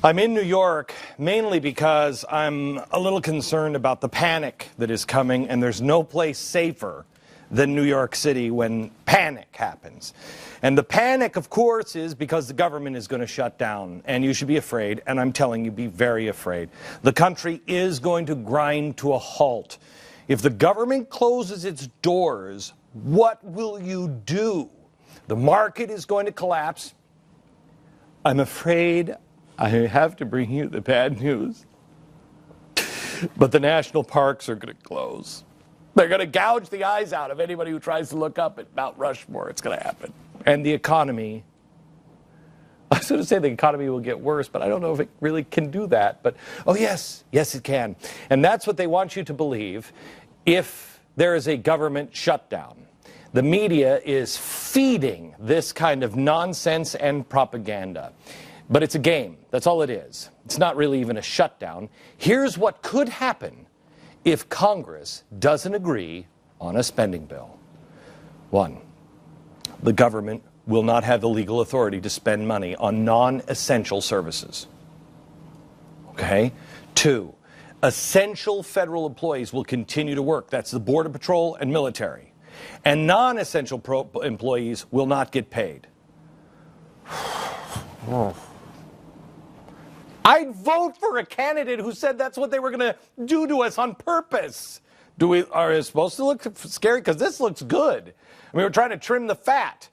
I'm in New York mainly because I'm a little concerned about the panic that is coming, and there's no place safer than New York City when panic happens. And the panic, of course, is because the government is going to shut down, and you should be afraid, and I'm telling you, be very afraid. The country is going to grind to a halt. If the government closes its doors, what will you do? The market is going to collapse. I'm afraid I have to bring you the bad news. But the national parks are going to close. They're going to gouge the eyes out of anybody who tries to look up at Mount Rushmore. It's going to happen. And the economy, I was going to say the economy will get worse, but I don't know if it really can do that. But, oh, yes, it can. And that's what they want you to believe if there is a government shutdown. The media is feeding this kind of nonsense and propaganda. But it's a game. That's all it is. It's not really even a shutdown. Here's what could happen if Congress doesn't agree on a spending bill. 1, the government will not have the legal authority to spend money on non-essential services. Okay? 2, essential federal employees will continue to work. That's the Border Patrol and military. And non-essential employees will not get paid. I'd vote for a candidate who said that's what they were going to do to us on purpose. Are we supposed to look scary? Because this looks good. I mean, we're trying to trim the fat.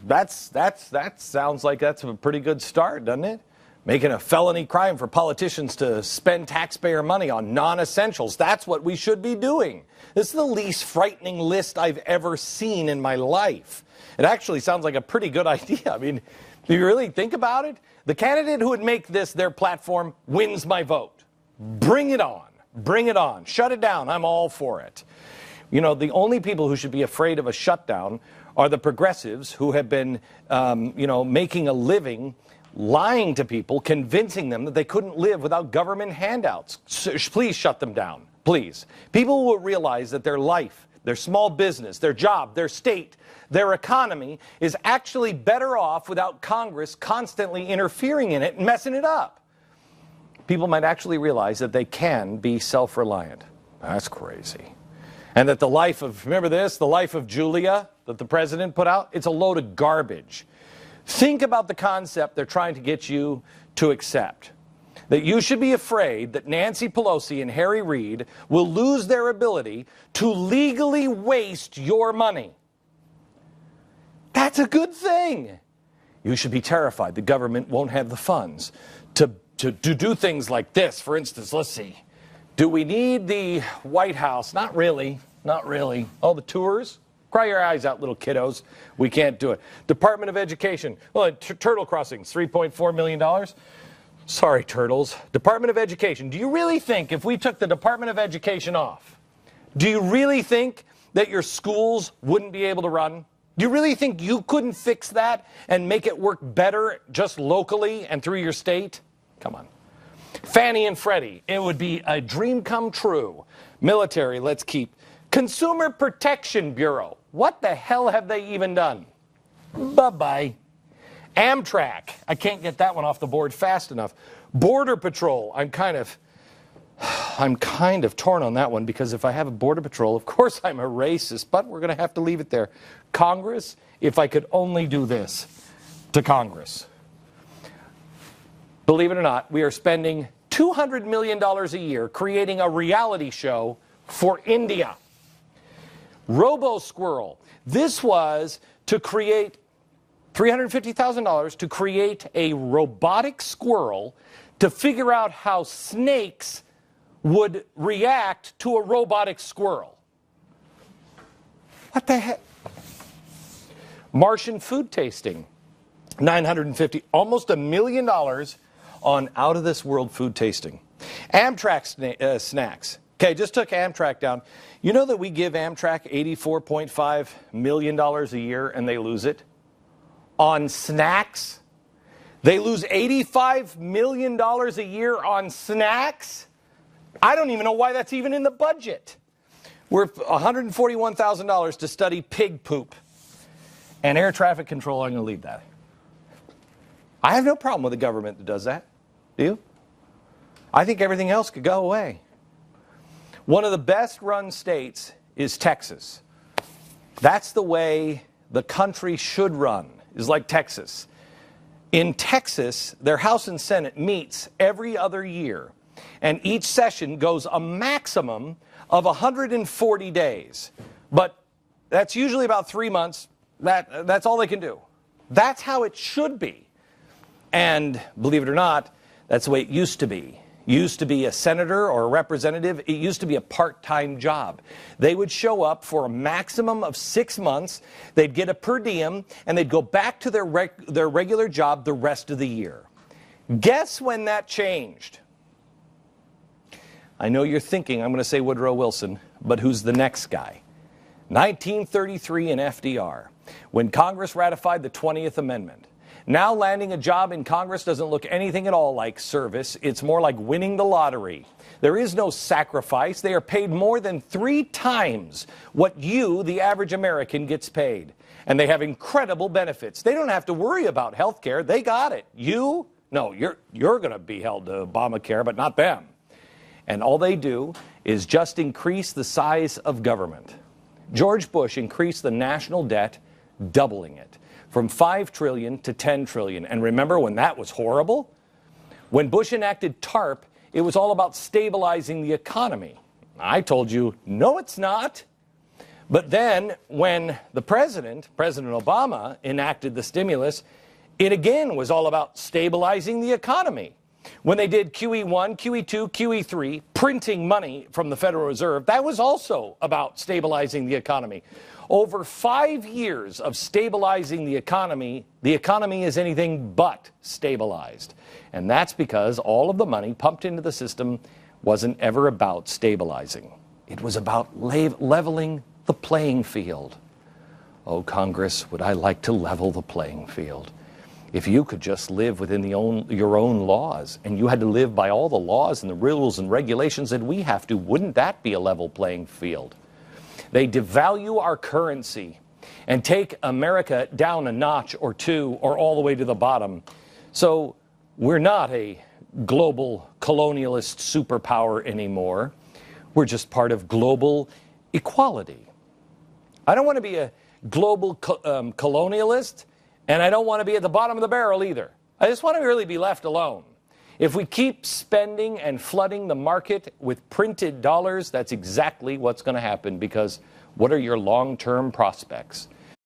That sounds like that's a pretty good start, doesn't it? Making a felony crime for politicians to spend taxpayer money on non-essentials. That's what we should be doing. This is the least frightening list I've ever seen in my life. It actually sounds like a pretty good idea. I mean, do you really think about it? The candidate who would make this their platform wins my vote. Bring it on. Bring it on. Shut it down. I'm all for it. You know, the only people who should be afraid of a shutdown are the progressives who have been, making a living lying to people, convincing them that they couldn't live without government handouts. So, please shut them down. Please. People will realize that their life, their small business, their job, their state, their economy is actually better off without Congress constantly interfering in it and messing it up. People might actually realize that they can be self-reliant. That's crazy. And that the life of, remember this, the life of Julia that the president put out, it's a load of garbage. Think about the concept they're trying to get you to accept. That you should be afraid that Nancy Pelosi and Harry Reid will lose their ability to legally waste your money. That's a good thing. You should be terrified the government won't have the funds to do things like this. For instance, let's see. Do we need the White House? Not really. Not really. Oh, the tours? Cry your eyes out, little kiddos. We can't do it. Department of Education. Well, turtle crossings, $3.4 million. Sorry, turtles. Department of Education. Do you really think if we took the Department of Education off, do you really think that your schools wouldn't be able to run? Do you really think you couldn't fix that and make it work better just locally and through your state? Come on. Fannie and Freddie. It would be a dream come true. Military, let's keep. Consumer Protection Bureau. What the hell have they even done? Bye-bye. Amtrak. I can't get that one off the board fast enough. Border Patrol. I'm kind of torn on that one because if I have a Border Patrol, of course I'm a racist, but we're going to have to leave it there. Congress, if I could only do this to Congress. Believe it or not, we are spending $200 million a year creating a reality show for India. Robo-Squirrel. This was to create $350,000 to create a robotic squirrel to figure out how snakes would react to a robotic squirrel. What the heck? Martian food tasting. $950, almost $1 million on out-of-this-world food tasting. Amtrak snacks. Okay, just took Amtrak down. You know that we give Amtrak $84.5 million a year and they lose it? On snacks? They lose $85 million a year on snacks? I don't even know why that's even in the budget. We're $141,000 to study pig poop. And air traffic control, I'm going to leave that. I have no problem with a government that does that. Do you? I think everything else could go away. One of the best run states is Texas. That's the way the country should run, is like Texas. In Texas, their House and Senate meets every other year, and each session goes a maximum of 140 days. But that's usually about 3 months. That's all they can do. That's how it should be. And believe it or not, that's the way it used to be. Used to be a senator or a representative. It used to be a part-time job. They would show up for a maximum of 6 months. They'd get a per diem, and they'd go back to their regular job the rest of the year. Guess when that changed? I know you're thinking I'm going to say Woodrow Wilson, but who's the next guy? 1933 in FDR, when Congress ratified the 20th Amendment. Now landing a job in Congress doesn't look anything at all like service. It's more like winning the lottery. There is no sacrifice. They are paid more than 3 times what you, the average American, gets paid. And they have incredible benefits. They don't have to worry about health care. They got it. You? No, you're going to be held to Obamacare, but not them. And all they do is just increase the size of government. George Bush increased the national debt, doubling it, from $5 trillion to $10 trillion. And remember when that was horrible? When Bush enacted TARP, it was all about stabilizing the economy. I told you, no, it's not. But then when the President Obama, enacted the stimulus, it again was all about stabilizing the economy. When they did QE1, QE2, QE3, printing money from the Federal Reserve, that was also about stabilizing the economy. Over 5 years of stabilizing the economy is anything but stabilized. And that's because all of the money pumped into the system wasn't ever about stabilizing. It was about leveling the playing field. Oh, Congress, would I like to level the playing field? If you could just live within your own laws, and you had to live by all the laws and the rules and regulations that we have to, wouldn't that be a level playing field? They devalue our currency and take America down a notch or two or all the way to the bottom. So we're not a global colonialist superpower anymore. We're just part of global equality. I don't want to be a global colonialist, and I don't want to be at the bottom of the barrel either. I just want to really be left alone. If we keep spending and flooding the market with printed dollars, that's exactly what's going to happen, because what are your long-term prospects?